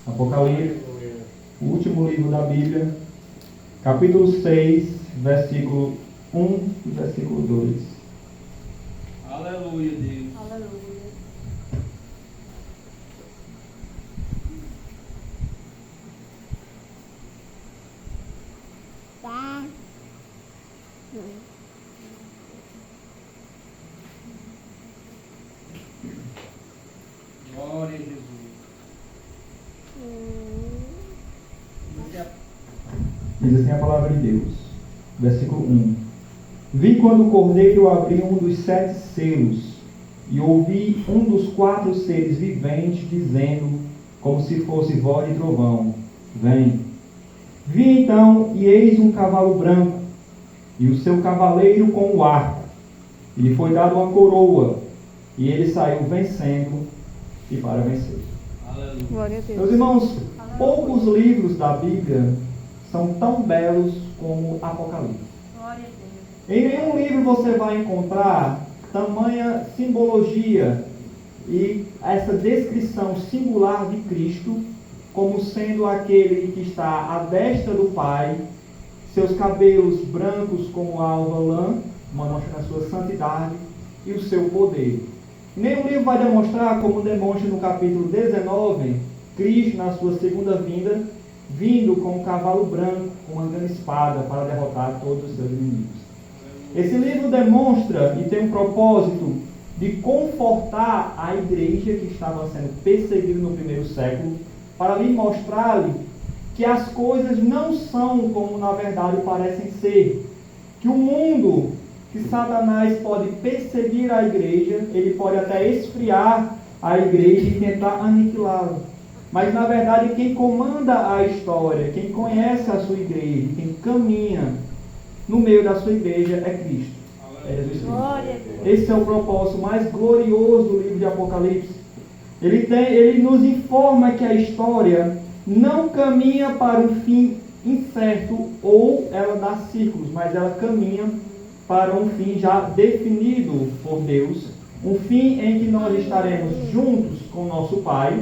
Apocalipse, o último livro da Bíblia, capítulo 6, versículo 1 e versículo 2. Aleluia, Deus. Aleluia. Tá. Glória a Jesus. Diz assim a palavra de Deus, versículo 1. Vi quando o cordeiro abriu um dos 7 selos, e ouvi um dos 4 seres viventes dizendo, como se fosse voz de trovão: vem. Vi então, e eis um cavalo branco, e o seu cavaleiro com o arco. E lhe foi dado uma coroa, e ele saiu vencendo e para vencer. Aleluia. Glória a Deus. Meus irmãos, poucos livros da Bíblia são tão belos como Apocalipse. Glória a Deus. Em nenhum livro você vai encontrar tamanha simbologia e essa descrição singular de Cristo como sendo aquele que está à destra do Pai, seus cabelos brancos como alva lã, mancha na sua santidade e o seu poder. Nenhum livro vai demonstrar, como demonstra no capítulo 19, Cristo na sua segunda vinda, vindo com um cavalo branco, com uma grande espada para derrotar todos os seus inimigos. Esse livro demonstra e tem um propósito de confortar a igreja que estava sendo perseguida no primeiro século, para lhe mostrar-lhe que as coisas não são como na verdade parecem ser. Que o mundo, que Satanás pode perseguir a igreja, ele pode até esfriar a igreja e tentar aniquilá-la. Mas na verdade quem comanda a história, quem conhece a sua igreja, quem caminha no meio da sua igreja é Cristo. É Jesus Cristo. Glória a Deus. Esse é o propósito mais glorioso do livro de Apocalipse. Ele nos informa que a história não caminha para um fim incerto ou ela dá círculos, mas ela caminha para um fim já definido por Deus, um fim em que nós estaremos juntos com o nosso Pai,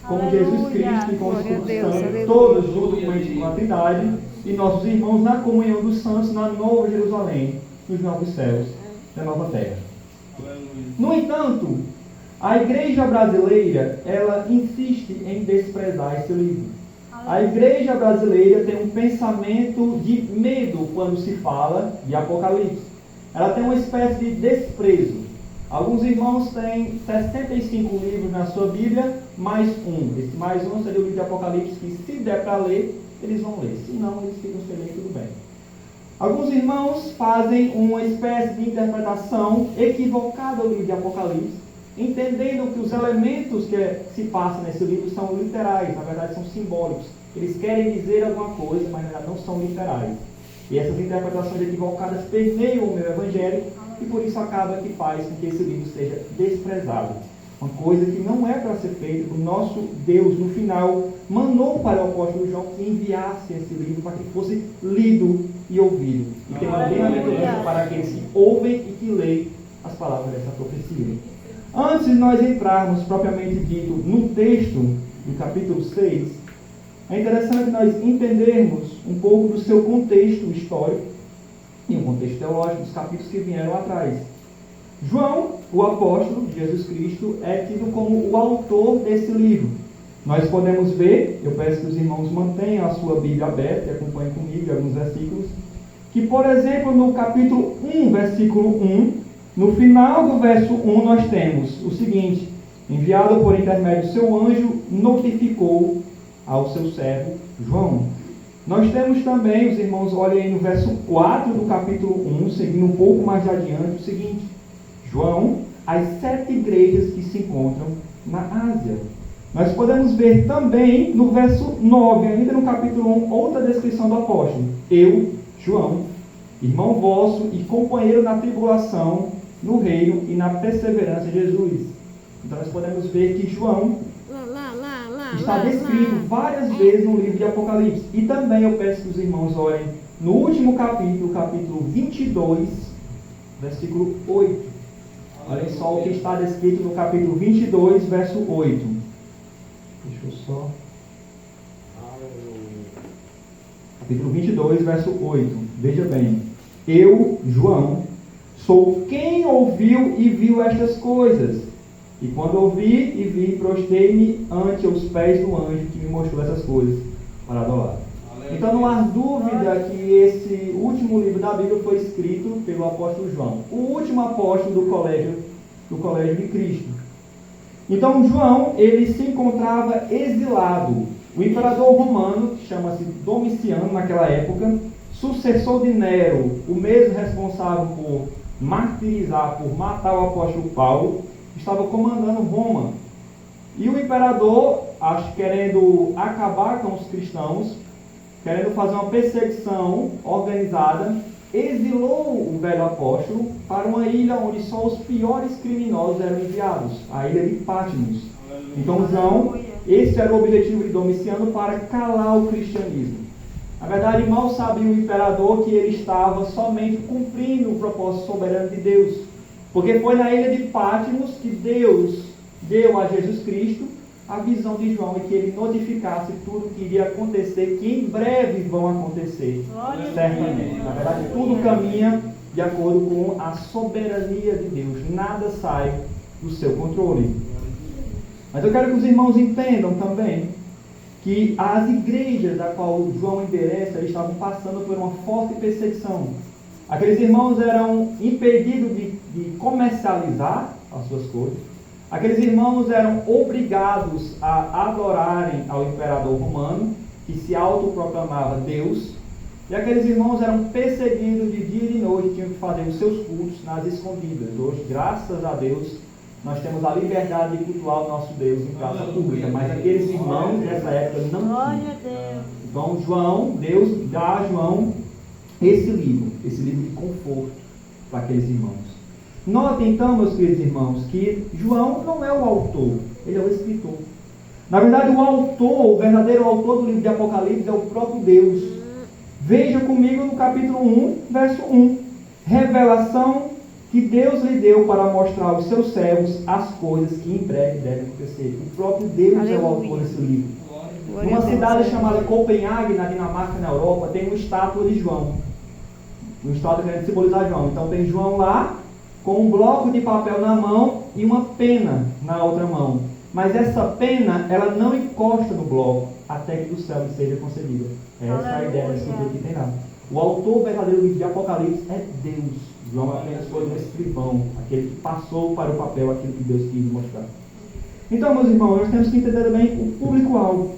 com Aleluia. Jesus Cristo e com o Glória a Espírito Deus, Santo, aleluia. todos juntos com a Trindade, e nossos irmãos na comunhão dos santos na Nova Jerusalém, nos novos céus, na nova terra. Aleluia. No entanto, a igreja brasileira, ela insiste em desprezar esse livro. A igreja brasileira tem um pensamento de medo quando se fala de Apocalipse. Ela tem uma espécie de desprezo. Alguns irmãos têm 65 livros na sua Bíblia, mais um. Esse mais um seria o livro de Apocalipse, que se der para ler, eles vão ler. Se não, eles ficam sem ler, tudo bem. Alguns irmãos fazem uma espécie de interpretação equivocada do livro de Apocalipse, entendendo que os elementos que se passam nesse livro são literais, na verdade são simbólicos. Eles querem dizer alguma coisa, mas na verdade não são literais. E essas interpretações equivocadas permeiam o meu evangelho e por isso acaba que faz com que esse livro seja desprezado. Uma coisa que não é para ser feita. O nosso Deus, no final, mandou para o apóstolo João que enviasse esse livro para que fosse lido e ouvido. E tem uma bem-aventurança para aqueles que ouvem e que leem as palavras dessa profecia. Antes de nós entrarmos, propriamente dito, no texto do capítulo 6, é interessante nós entendermos um pouco do seu contexto histórico e um contexto teológico dos capítulos que vieram atrás. João, o apóstolo de Jesus Cristo, é tido como o autor desse livro. Nós podemos ver, eu peço que os irmãos mantenham a sua Bíblia aberta e acompanhem comigo alguns versículos, que, por exemplo, no capítulo 1, versículo 1, no final do verso 1, nós temos o seguinte: enviado por intermédio do seu anjo, notificou ao seu servo João. Nós temos também, os irmãos olhem aí no verso 4 do capítulo 1, seguindo um pouco mais adiante, o seguinte: João, as 7 igrejas que se encontram na Ásia. Nós podemos ver também no verso 9, ainda no capítulo 1, outra descrição do apóstolo: eu, João, irmão vosso e companheiro na tribulação, no reino e na perseverança de Jesus. Então nós podemos ver que João está descrito várias vezes no livro de Apocalipse. E também eu peço que os irmãos olhem no último capítulo, capítulo 22, versículo 8. Olhem só o que está descrito no capítulo 22, verso 8. Deixa eu só Capítulo 22, verso 8. Veja bem. Eu, João, sou quem ouviu e viu estas coisas. E quando ouvi e vi, prostei-me ante os pés do anjo que me mostrou essas coisas para adorar. Então não há dúvida que esse último livro da Bíblia foi escrito pelo apóstolo João, o último apóstolo do colégio de Cristo. Então João, ele se encontrava exilado. O imperador romano, que chama-se Domiciano naquela época, sucessor de Nero, o mesmo responsável por martirizar, por matar o apóstolo Paulo, estava comandando Roma. E o imperador, querendo acabar com os cristãos, querendo fazer uma perseguição organizada, exilou o velho apóstolo para uma ilha onde só os piores criminosos eram enviados, a ilha de Patmos. Então, João, esse era o objetivo de Domiciano, para calar o cristianismo. Na verdade, mal sabia o imperador que ele estava somente cumprindo o propósito soberano de Deus. Porque foi na ilha de Patmos que Deus deu a Jesus Cristo a visão de João e que ele notificasse tudo que iria acontecer, que em breve vão acontecer, certamente. Na verdade, tudo caminha de acordo com a soberania de Deus. Nada sai do seu controle. Mas eu quero que os irmãos entendam também que as igrejas a qual João endereça estavam passando por uma forte perseguição. Aqueles irmãos eram impedidos de comercializar as suas coisas. Aqueles irmãos eram obrigados a adorarem ao imperador romano, que se autoproclamava Deus. E aqueles irmãos eram perseguidos de dia e de noite, tinham que fazer os seus cultos nas escondidas. Hoje, graças a Deus, nós temos a liberdade de cultuar o nosso Deus em praça pública, mas aqueles irmãos nessa época não tinham. Então Deus dá a João esse livro de conforto para aqueles irmãos. Notem então, meus queridos irmãos, que João não é o autor, ele é o escritor. Na verdade, o verdadeiro autor do livro de Apocalipse é o próprio Deus. Veja comigo no capítulo 1, verso 1. Revelação que Deus lhe deu para mostrar aos seus servos as coisas que em breve devem acontecer. O próprio Deus é o autor desse livro. Numa cidade chamada Copenhague, na Dinamarca, na Europa, tem uma estátua de João. Uma estátua que simbolizar João. Então tem João lá, com um bloco de papel na mão e uma pena na outra mão. Mas essa pena, ela não encosta no bloco até que do céu lhe seja concedida. Essa é a ideia desse livro que tem lá. O autor verdadeiro do livro de Apocalipse é Deus. João apenas foi um escrivão, aquele que passou para o papel aquilo que Deus quis mostrar. Então, meus irmãos, nós temos que entender bem o público-alvo.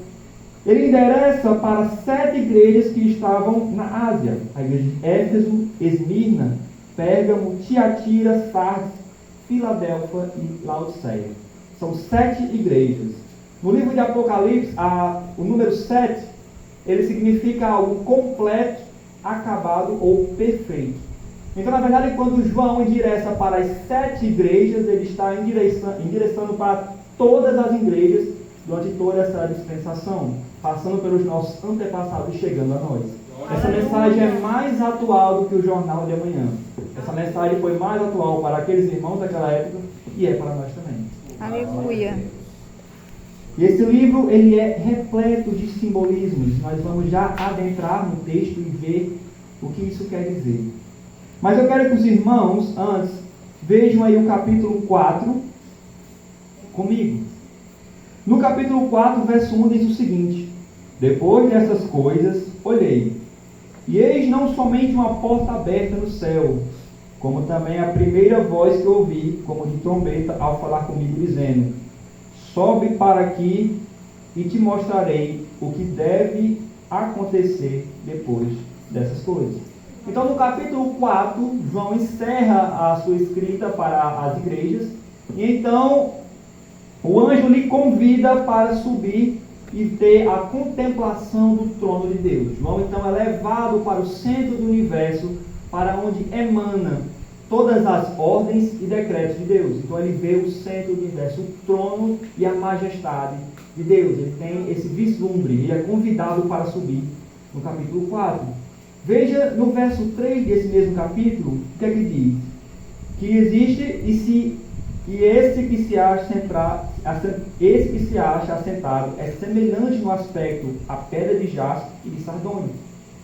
Ele endereça para 7 igrejas que estavam na Ásia. A igreja de Éfeso, Esmirna, Pérgamo, Tiatira, Sardes, Filadélfia e Laodiceia. São 7 igrejas. No livro de Apocalipse, o número 7, ele significa algo completo, acabado ou perfeito. Então, na verdade, quando João endereça para as 7 igrejas, ele está endereçando para todas as igrejas durante toda essa dispensação, passando pelos nossos antepassados e chegando a nós. Essa mensagem é mais atual do que o jornal de amanhã. Essa mensagem foi mais atual para aqueles irmãos daquela época e é para nós também. Aleluia. E esse livro, ele é repleto de simbolismos. Nós vamos já adentrar no texto e ver o que isso quer dizer. Mas eu quero que os irmãos, antes, vejam aí o capítulo 4 comigo. No capítulo 4, verso 1 diz o seguinte: depois dessas coisas, olhei, e eis não somente uma porta aberta no céu, como também a primeira voz que ouvi, como de trombeta, ao falar comigo, dizendo: sobe para aqui e te mostrarei o que deve acontecer depois dessas coisas. Então, no capítulo 4, João encerra a sua escrita para as igrejas, e então o anjo lhe convida para subir e ter a contemplação do trono de Deus. João então é levado para o centro do universo, para onde emana todas as ordens e decretos de Deus. Então ele vê o centro do universo, o trono e a majestade de Deus. Ele tem esse vislumbre, ele é convidado para subir no capítulo 4. Veja no verso 3 desse mesmo capítulo, o que é que diz? Que existe e esse que se acha esse que se acha assentado é semelhante no aspecto à pedra de jaspe e de sardônio.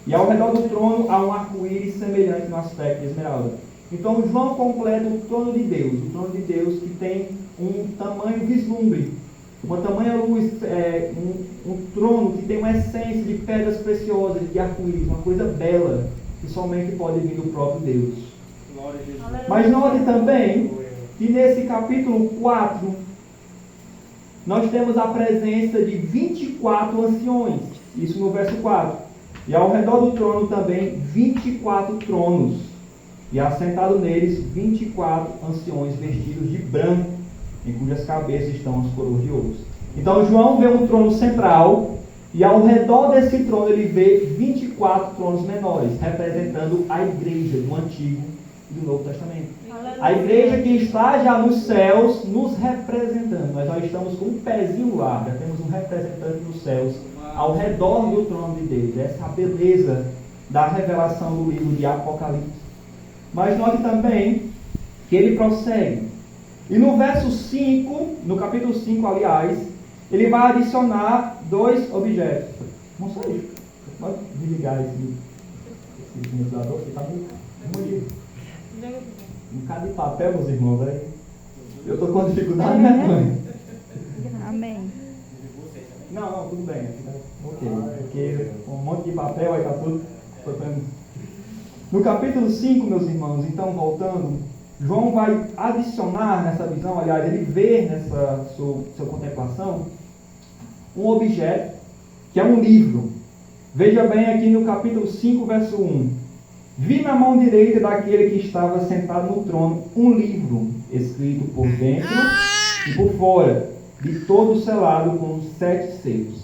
E ao redor do trono há um arco-íris semelhante no aspecto de esmeralda. Então João completa o trono de Deus que tem um tamanho vislumbre, uma tamanha luz, um trono que tem uma essência de pedras preciosas, de arco-íris, uma coisa bela, que somente pode vir do próprio Deus. Mas note também que nesse capítulo 4, nós temos a presença de 24 anciões, isso no verso 4. E ao redor do trono também 24 tronos, e assentado neles 24 anciões vestidos de branco, em cujas cabeças estão as coroas de ouro. Então João vê um trono central, e ao redor desse trono ele vê 24 tronos menores, representando a igreja do Antigo e do Novo Testamento. A igreja que está já nos céus nos representando. Nós já estamos com um pezinho lá, já temos um representante nos céus ao redor do trono de Deus. Essa é a beleza da revelação do livro de Apocalipse. Mas note também que ele prossegue. E no verso 5, no capítulo 5, aliás, ele vai adicionar 2 objetos. Não só isso. Pode desligar esse ventilador, que está muito ruim. Um bocado de papel, meus irmãos, aí. Eu estou com dificuldade, né, mãe? Amém. Não, tudo bem. Ok. Porque um monte de papel, aí está tudo. No capítulo 5, meus irmãos, então voltando, João vai adicionar nessa visão, aliás, ele vê nessa sua contemplação, um objeto, que é um livro. Veja bem aqui no capítulo 5, verso 1. Vi na mão direita daquele que estava sentado no trono um livro, escrito por dentro e por fora, de todo selado com 7 selos.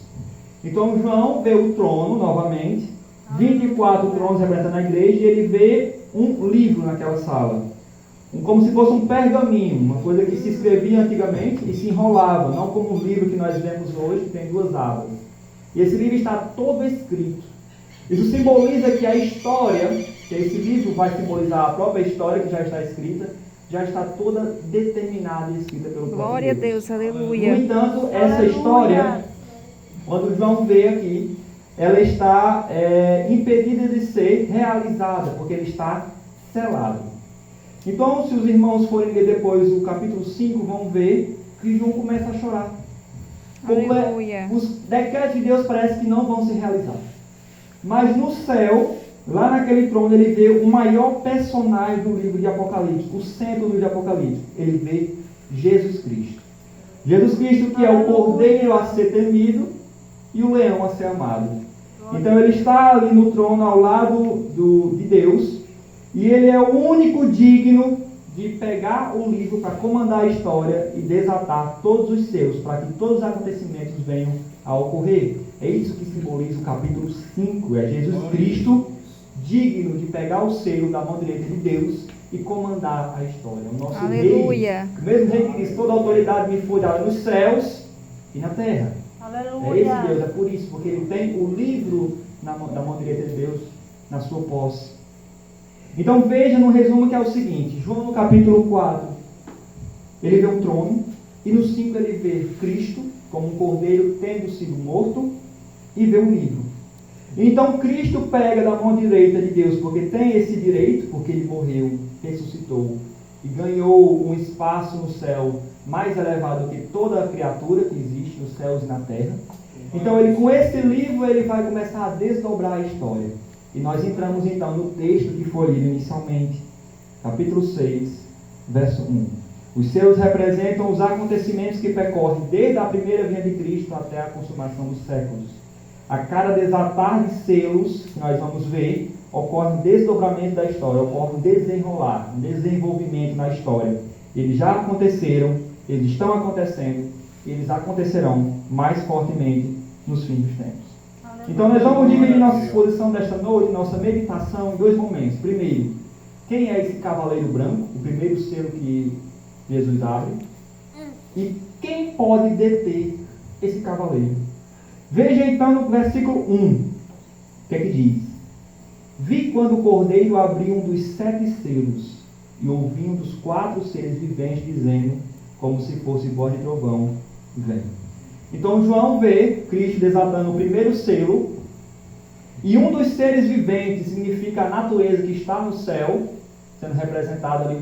Então João vê o trono novamente, 24 tronos representando a igreja, e ele vê um livro naquela sala. Como se fosse um pergaminho, uma coisa que se escrevia antigamente e se enrolava, não como o livro que nós vemos hoje, que tem 2 abas. E esse livro está todo escrito. Isso simboliza que a história, que esse livro vai simbolizar a própria história que já está escrita, já está toda determinada e escrita pelo próprio Deus. Glória a Deus, aleluia. No entanto, essa história, quando João vê aqui, ela está impedida de ser realizada, porque ele está selado. Então, se os irmãos forem ler depois o capítulo 5, vão ver que João começa a chorar. Aleluia. Os decretos de Deus parece que não vão se realizar. Mas no céu, lá naquele trono, ele vê o maior personagem do livro de Apocalipse, o centro do livro de Apocalipse. Ele vê Jesus Cristo. Jesus Cristo, que é o cordeiro a ser temido e o leão a ser amado. Então ele está ali no trono ao lado de Deus, e ele é o único digno de pegar o livro para comandar a história e desatar todos os selos, para que todos os acontecimentos venham a ocorrer. É isso que simboliza o capítulo 5. É Jesus Cristo digno de pegar o selo da mão direita de Deus e comandar a história. O nosso Aleluia. Rei, o mesmo Rei que diz: toda a autoridade me foi dada nos céus e na terra. Aleluia. É esse Deus, é por isso, porque ele tem o livro da mão direita de Deus na sua posse. Então veja no resumo que é o seguinte: João no capítulo 4, ele vê um trono, e no 5 ele vê Cristo como um cordeiro tendo sido morto, e vê um livro. Então Cristo pega da mão direita de Deus, porque tem esse direito, porque ele morreu, ressuscitou, e ganhou um espaço no céu mais elevado que toda a criatura que existe nos céus e na terra. Então ele, com esse livro, ele vai começar a desdobrar a história. E nós entramos então no texto que foi lido inicialmente, capítulo 6, verso 1. Os selos representam os acontecimentos que percorrem desde a primeira vinda de Cristo até a consumação dos séculos. A cada desatar de selos, que nós vamos ver, ocorre um desdobramento da história, ocorre um desenrolar, um desenvolvimento na história. Eles já aconteceram, eles estão acontecendo, eles acontecerão mais fortemente nos fins dos tempos. Então nós vamos dividir nossa exposição desta noite, nossa meditação, em 2 momentos. Primeiro, quem é esse cavaleiro branco, o primeiro selo que Jesus abre, e quem pode deter esse cavaleiro. Veja então no versículo 1, o que é que diz? Vi quando o cordeiro abriu um dos 7 selos, e ouvi um dos 4 seres viventes dizendo, como se fosse voz de trovão: vem. Então João vê Cristo desatando o primeiro selo, e um dos seres viventes significa a natureza que está no céu, sendo representada ali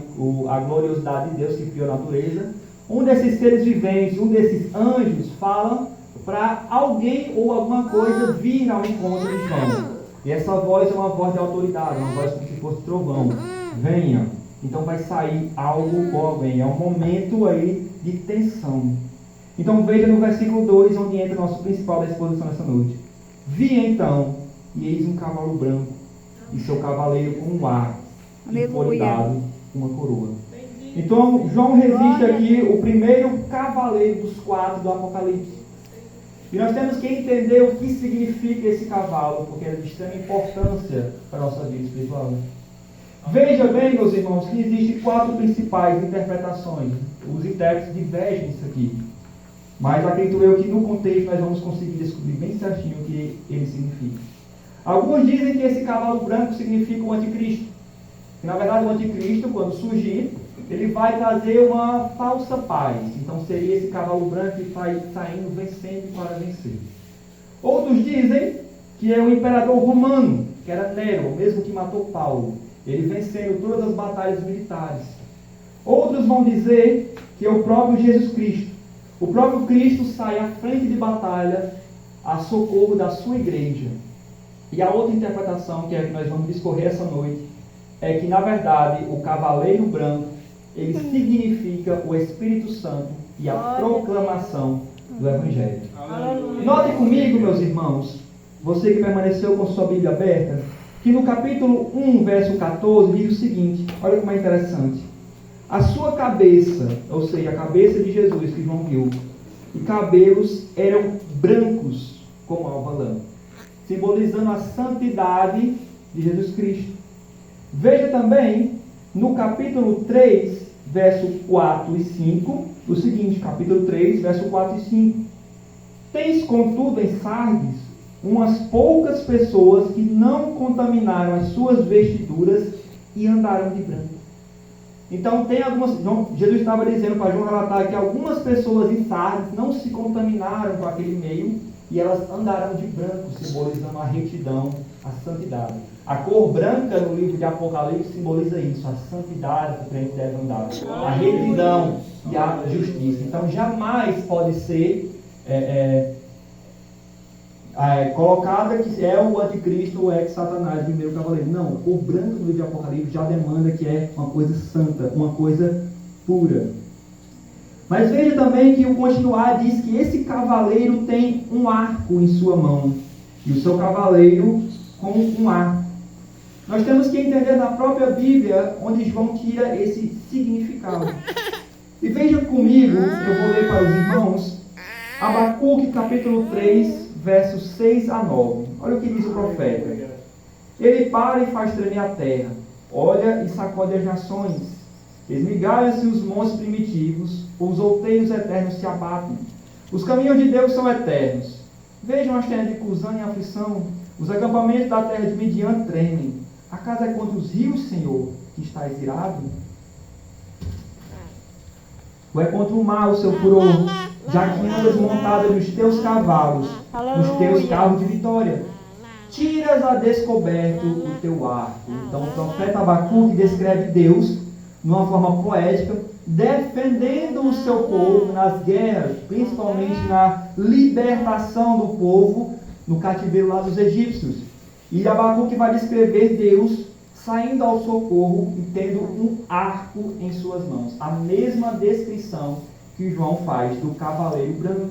a gloriosidade de Deus que criou a natureza. Um desses seres viventes, um desses anjos, fala para alguém ou alguma coisa vir ao encontro de João. E essa voz é uma voz de autoridade, uma voz como se fosse trovão. Venha. Então vai sair algo ou alguém. É um momento aí de tensão. Então veja no versículo 2, onde entra o nosso principal da exposição nessa noite. Vi então, e eis um cavalo branco, e seu cavaleiro com um ar, e foi dado uma coroa. Então João resiste aqui o primeiro cavaleiro dos 4 do Apocalipse. E nós temos que entender o que significa esse cavalo, porque é de extrema importância para a nossa vida espiritual. Veja bem, meus irmãos, que existem 4 principais interpretações. Os intérpretes divergem isso aqui. Mas acredito eu que no contexto nós vamos conseguir descobrir bem certinho o que ele significa. Alguns dizem que esse cavalo branco significa o anticristo. Que na verdade o anticristo, quando surgir, ele vai trazer uma falsa paz. Então seria esse cavalo branco que vai saindo, vencendo para vencer. Outros dizem que é o imperador romano, que era Nero, o mesmo que matou Paulo. Ele vencendo todas as batalhas militares. Outros vão dizer que é o próprio Jesus Cristo. O próprio Cristo sai à frente de batalha a socorro da sua igreja. E a outra interpretação, que é a que nós vamos discorrer essa noite, é que na verdade o cavaleiro branco, ele significa o Espírito Santo e a proclamação do Evangelho. Note comigo, meus irmãos, você que permaneceu com sua Bíblia aberta, que no capítulo 1, verso 14, diz o seguinte, olha como é interessante. A sua cabeça, ou seja, a cabeça de Jesus que João viu, e cabelos eram brancos como alva lã, simbolizando a santidade de Jesus Cristo. Veja também no capítulo 3, verso 4 e 5, o seguinte, capítulo 3, verso 4 e 5. Tens, contudo, em Sardes, umas poucas pessoas que não contaminaram as suas vestiduras e andaram de branco. Então, tem algumas. Jesus estava dizendo para João relatar que algumas pessoas em Sardes não se contaminaram com aquele meio e elas andaram de branco, simbolizando a retidão, a santidade. A cor branca no livro de Apocalipse simboliza isso, a santidade que o crente deve andar, a retidão e a justiça. Então, jamais pode ser colocada que é o anticristo ou ex-satanás, o primeiro cavaleiro. Não, o branco no livro de Apocalipse já demanda que é uma coisa santa, uma coisa pura. Mas veja também que o continuar diz que esse cavaleiro tem um arco em sua mão, e o seu cavaleiro com um arco. Nós temos que entender na própria Bíblia onde João tira esse significado. E veja comigo, eu vou ler para os irmãos, Abacuque capítulo 3, versos 6 a 9. Olha o que diz o profeta. Ele para e faz tremer a terra, olha e sacode as nações. Esmigalha-se os montes primitivos, os outeiros eternos se abatem. Os caminhos de Deus são eternos. Vejam as terras de Cusã em aflição, os acampamentos da terra de Midian tremem. Acaso é contra os rios, Senhor, que estás irado? Ou é contra o mar o seu furor, já que andas montada nos teus cavalos, nos teus carros de vitória? Tiras a descoberto o teu arco. Então o profeta Abacuque descreve Deus de uma forma poética, defendendo o seu povo nas guerras, principalmente na libertação do povo no cativeiro lá dos egípcios. E Abacuque vai descrever Deus saindo ao socorro e tendo um arco em suas mãos. A mesma descrição que João faz do cavaleiro branco.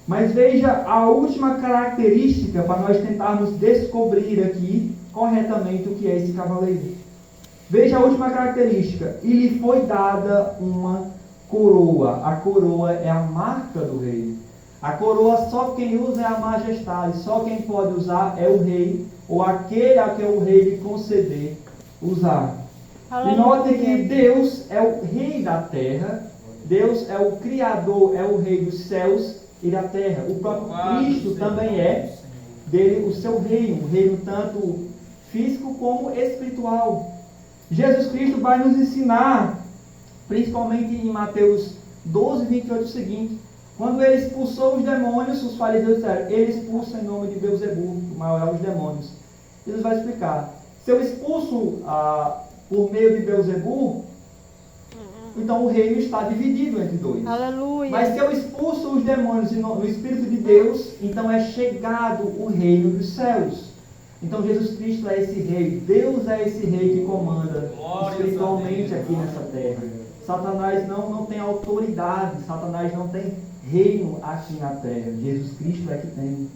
Mas veja a última característica para nós tentarmos descobrir aqui corretamente o que é esse cavaleiro. Veja a última característica. E lhe foi dada uma coroa. A coroa é a marca do rei. A coroa só quem usa é a majestade. Só quem pode usar é o rei, ou aquele a quem o rei lhe conceder usar. E note que Deus é o rei da terra. Deus é o Criador, é o rei dos céus e da terra. O próprio Cristo também é dele o seu reino, um reino tanto físico como espiritual. Jesus Cristo vai nos ensinar, principalmente em Mateus 12, 28, o seguinte: Quando ele expulsou os demônios, os fariseus disseram, ele expulsa em nome de Beelzebub, o maior dos demônios. Jesus vai explicar. Se eu expulso por meio de Beelzebub, então o reino está dividido entre dois. Aleluia. Mas se eu expulso os demônios no Espírito de Deus, então é chegado o reino dos céus. Então Jesus Cristo é esse rei. Deus é esse rei que comanda espiritualmente aqui nessa terra. Satanás não tem autoridade. Satanás não tem reino aqui na terra. Jesus Cristo é que tem.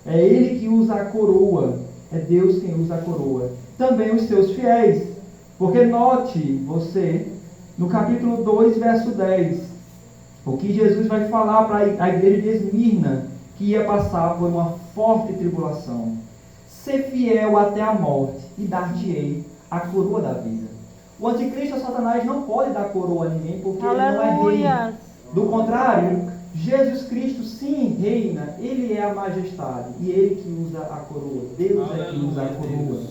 É Ele que usa a coroa. É Deus quem usa a coroa. Também os seus fiéis. Porque note você, no capítulo 2, verso 10, o que Jesus vai falar para a igreja de Esmirna, que ia passar por uma forte tribulação. Ser fiel até a morte e dar-te-ei a coroa da vida. O anticristo, Satanás, não pode dar coroa a ninguém porque ele não é rei. Do contrário, Jesus Cristo sim reina, ele é a majestade e ele que usa a coroa. Deus é que usa a coroa.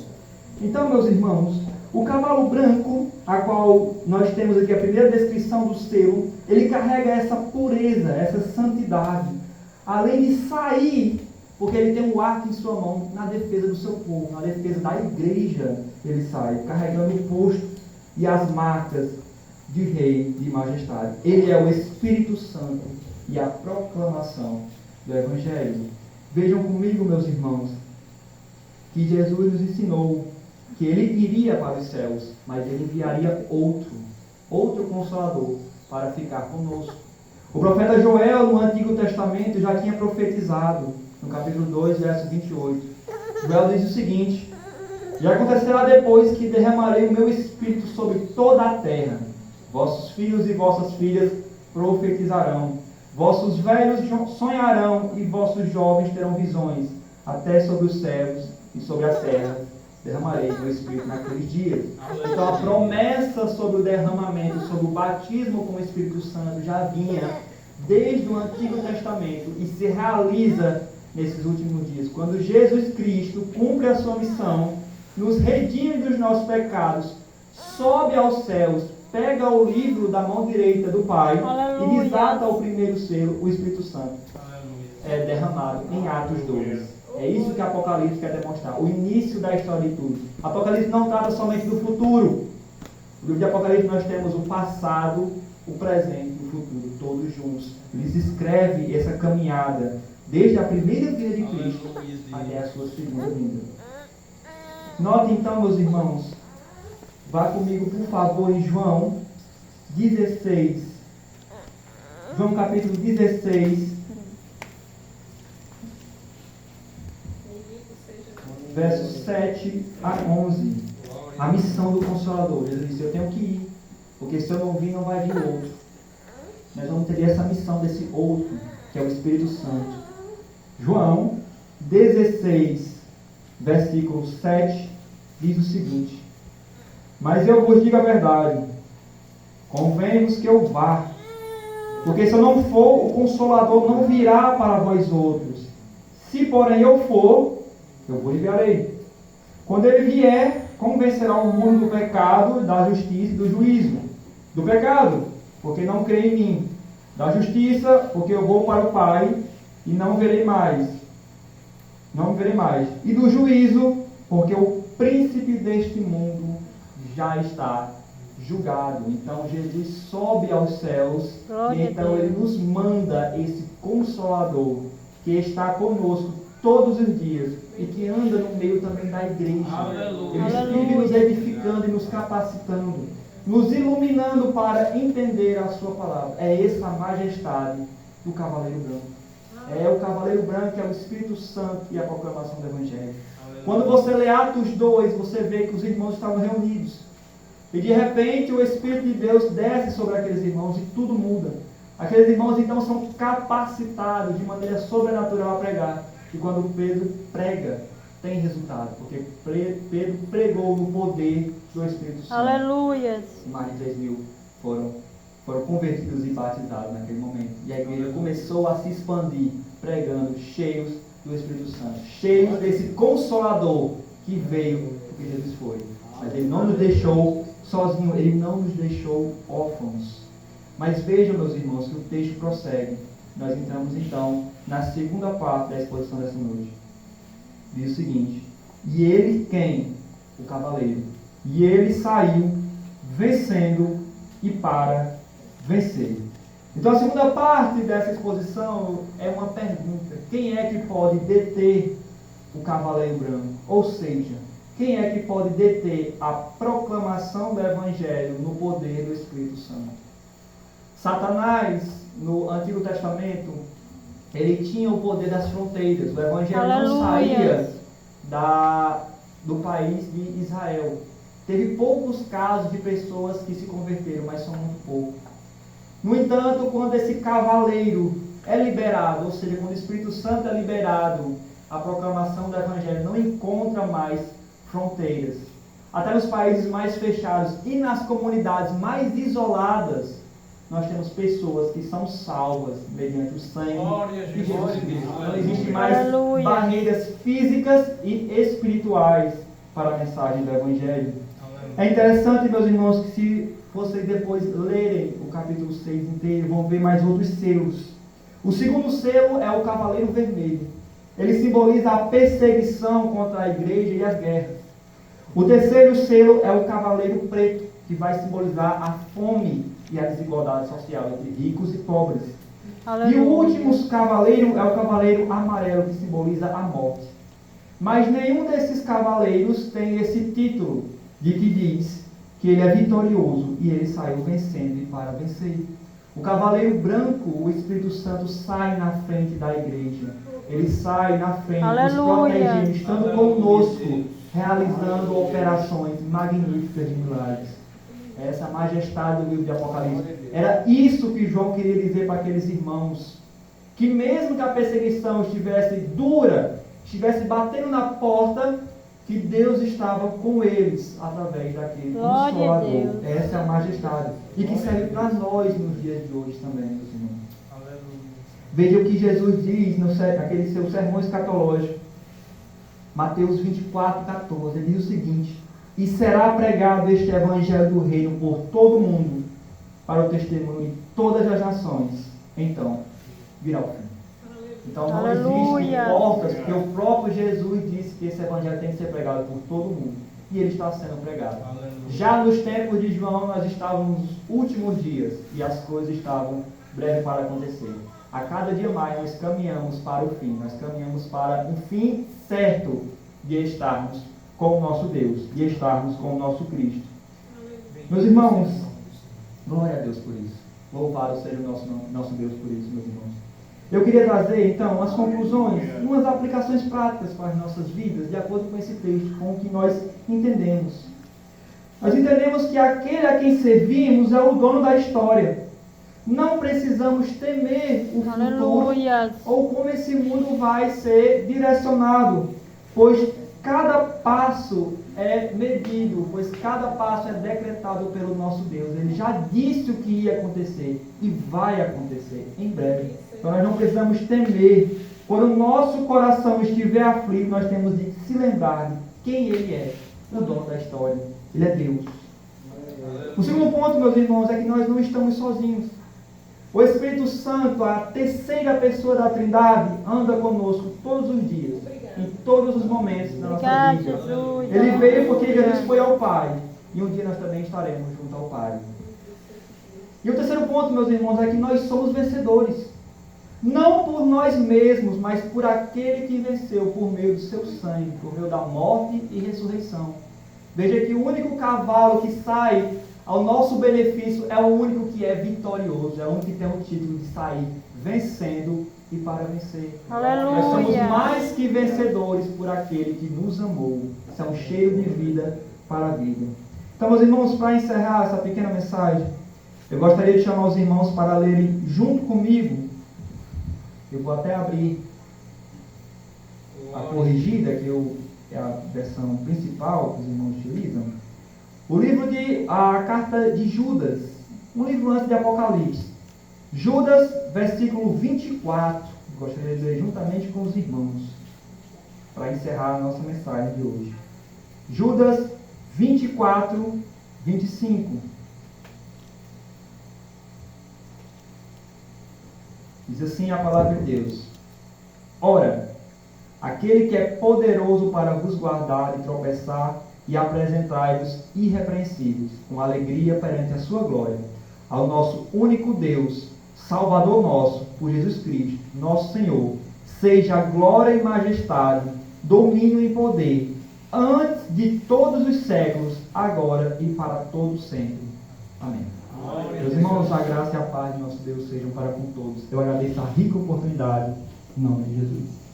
Então, meus irmãos, o cavalo branco, a qual nós temos aqui a primeira descrição do selo, ele carrega essa pureza, essa santidade, além de sair, porque ele tem um arco em sua mão, na defesa do seu povo, na defesa da igreja, ele sai, carregando o posto e as marcas de rei, de majestade. Ele é o Espírito Santo e a proclamação do Evangelho. Vejam comigo, meus irmãos, que Jesus nos ensinou que ele iria para os céus, mas ele enviaria outro Consolador, para ficar conosco. O profeta Joel, no Antigo Testamento, já tinha profetizado, no capítulo 2, verso 28. Joel diz o seguinte: já acontecerá depois que derramarei o meu Espírito sobre toda a terra. Vossos filhos e vossas filhas profetizarão. Vossos velhos sonharão e vossos jovens terão visões. Até sobre os servos e sobre as servas derramarei meu Espírito naqueles dias. Então a promessa sobre o derramamento, sobre o batismo com o Espírito Santo já vinha desde o Antigo Testamento e se realiza nesses últimos dias. Quando Jesus Cristo cumpre a sua missão, nos redime dos nossos pecados, sobe aos céus, pega o livro da mão direita do Pai e desata o primeiro selo, o Espírito Santo. É derramado em Atos 2. É isso que Apocalipse quer demonstrar. O início da história de tudo. Apocalipse não trata somente do futuro. No livro de Apocalipse nós temos o passado, o presente e o futuro, todos juntos. Eles escrevem essa caminhada, desde a primeira vinda de Cristo até a sua segunda vinda. Note então, meus irmãos, vá comigo, por favor, em João 16. João capítulo 16. Versos 7 a 11. A missão do Consolador. Jesus disse: eu tenho que ir, porque se eu não vir, não vai vir outro. Nós vamos ter essa missão desse outro, que é o Espírito Santo. João 16, versículo 7, diz o seguinte: mas eu vos digo a verdade, convém-vos que eu vá, porque se eu não for, o Consolador não virá para vós outros. Se porém eu for, eu vos enviarei. Quando ele vier, convencerá o mundo do pecado, da justiça e do juízo. Do pecado, porque não crê em mim. Da justiça, porque eu vou para o Pai e não verei mais. Não verei mais. E do juízo, porque o príncipe deste mundo já está julgado. Então Jesus sobe aos céus e então ele nos manda esse Consolador que está conosco todos os dias e que anda no meio também da igreja. Ele vive nos edificando e nos capacitando, nos iluminando para entender a sua palavra. É essa a majestade do Cavaleiro Branco. É o Cavaleiro Branco, que é o Espírito Santo e a proclamação do Evangelho. Quando você lê Atos 2, você vê que os irmãos estavam reunidos. E de repente o Espírito de Deus desce sobre aqueles irmãos e tudo muda. Aqueles irmãos então são capacitados de maneira sobrenatural a pregar. E quando Pedro prega, tem resultado. Porque Pedro pregou no poder do Espírito Santo. Aleluia. Mais de 3.000 foram convertidos e batizados naquele momento. E a igreja começou a se expandir, pregando, cheios do Espírito Santo. Cheios desse Consolador que veio porque Jesus foi. Mas ele não nos deixou sozinho, ele não nos deixou órfãos. Mas vejam, meus irmãos, que o texto prossegue. nós entramos então na segunda parte da exposição dessa noite. Diz o seguinte: e ele quem? O cavaleiro. E ele saiu vencendo e para vencer. Então a segunda parte dessa exposição é uma pergunta: quem é que pode deter o cavaleiro branco? Ou seja, quem é que pode deter a proclamação do Evangelho no poder do Espírito Santo? Satanás, no Antigo Testamento, ele tinha o poder das fronteiras. O Evangelho não saía do país de Israel. Teve poucos casos de pessoas que se converteram, mas são muito poucos. No entanto, quando esse cavaleiro é liberado, ou seja, quando o Espírito Santo é liberado, a proclamação do Evangelho não encontra mais fronteiras. Até nos países mais fechados e nas comunidades mais isoladas, nós temos pessoas que são salvas mediante o sangue de Jesus Cristo. Não existem mais barreiras físicas e espirituais para a mensagem do Evangelho. É interessante, meus irmãos, que se vocês depois lerem o capítulo 6 inteiro, vão ver mais outros selos. O segundo selo é o cavaleiro vermelho. Ele simboliza a perseguição contra a igreja e as guerras. O terceiro selo é o cavaleiro preto, que vai simbolizar a fome e a desigualdade social entre ricos e pobres. Aleluia. E o último cavaleiro é o cavaleiro amarelo, que simboliza a morte. Mas nenhum desses cavaleiros tem esse título de que diz que ele é vitorioso e ele saiu vencendo e para vencer. O cavaleiro branco, o Espírito Santo, sai na frente da igreja. Ele sai na frente, nos protegendo, estando conosco, realizando operações magníficas de milagres. Essa é a majestade do livro de Apocalipse. Era isso que João queria dizer para aqueles irmãos. Que mesmo que a perseguição estivesse dura, estivesse batendo na porta, que Deus estava com eles através daquele Consolador. Essa é a majestade. E que serve para nós nos dias de hoje também, meus irmãos. Veja o que Jesus diz naquele seu sermão escatológico. Mateus 24, 14. Ele diz o seguinte: e será pregado este evangelho do reino por todo o mundo, para o testemunho de todas as nações. Então, virá o fim. Então não existem portas, porque o próprio Jesus disse que esse evangelho tem que ser pregado por todo mundo. E ele está sendo pregado. Aleluia. Já nos tempos de João, nós estávamos nos últimos dias e as coisas estavam breves para acontecer. A cada dia mais nós caminhamos para o fim. Nós caminhamos para um fim certo de estarmos com o nosso Deus, de estarmos com o nosso Cristo. Meus irmãos, glória a Deus por isso. Louvado seja o nosso Deus por isso, meus irmãos. Eu queria trazer, então, as conclusões, umas aplicações práticas para as nossas vidas, de acordo com esse texto, com o que nós entendemos. Nós entendemos que aquele a quem servimos é o dono da história. Não precisamos temer o futuro ou como esse mundo vai ser direcionado, pois cada passo é medido, pois cada passo é decretado pelo nosso Deus. Ele já disse o que ia acontecer e vai acontecer em breve. Então nós não precisamos temer. Quando o nosso coração estiver aflito, nós temos de se lembrar de quem Ele é, o dono da história. Ele é Deus. O segundo ponto, meus irmãos, é que nós não estamos sozinhos. O Espírito Santo, a terceira pessoa da Trindade, anda conosco todos os dias, em todos os momentos da nossa vida. Ele veio porque Jesus foi ao Pai, e um dia nós também estaremos junto ao Pai. E o terceiro ponto, meus irmãos, é que nós somos vencedores. Não por nós mesmos, mas por aquele que venceu por meio do seu sangue, por meio da morte e ressurreição. Veja que o único cavalo que sai ao nosso benefício é o único que é vitorioso, é o único que tem o título de sair vencendo e para vencer. Aleluia. Nós somos mais que vencedores por aquele que nos amou. Isso é um cheiro de vida para a vida. Então, meus irmãos, para encerrar essa pequena mensagem, eu gostaria de chamar os irmãos para lerem junto comigo. Eu vou até abrir a corrigida, que é a versão principal que os irmãos utilizam. O livro a carta de Judas, um livro antes de Apocalipse. Judas, versículo 24. Gostaria de ler juntamente com os irmãos, para encerrar a nossa mensagem de hoje. Judas 24, 25. Diz assim a palavra de Deus: ora, aquele que é poderoso para vos guardar de tropeçar e apresentai-vos irrepreensíveis, com alegria perante a sua glória, ao nosso único Deus, Salvador nosso, por Jesus Cristo, nosso Senhor, seja glória e majestade, domínio e poder, antes de todos os séculos, agora e para todo sempre. Amém. Meus irmãos, a graça e a paz de nosso Deus sejam para com todos. Eu agradeço a rica oportunidade, em nome de Jesus.